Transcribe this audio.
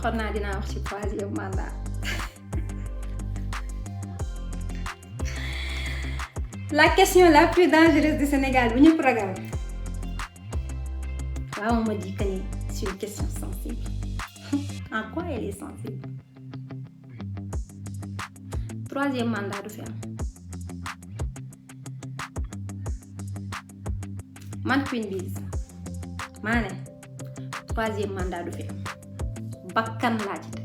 waxoon naa dinaa wax ci troisième mandat la question la plus dangereuse du Sénégal bu ñëpp ragal là on me dit que c'est une question sensible en quoi elle est sensible troisième mandat du fi am man Queen Biz maa ne troisième mandat du fi am bakkan laa ci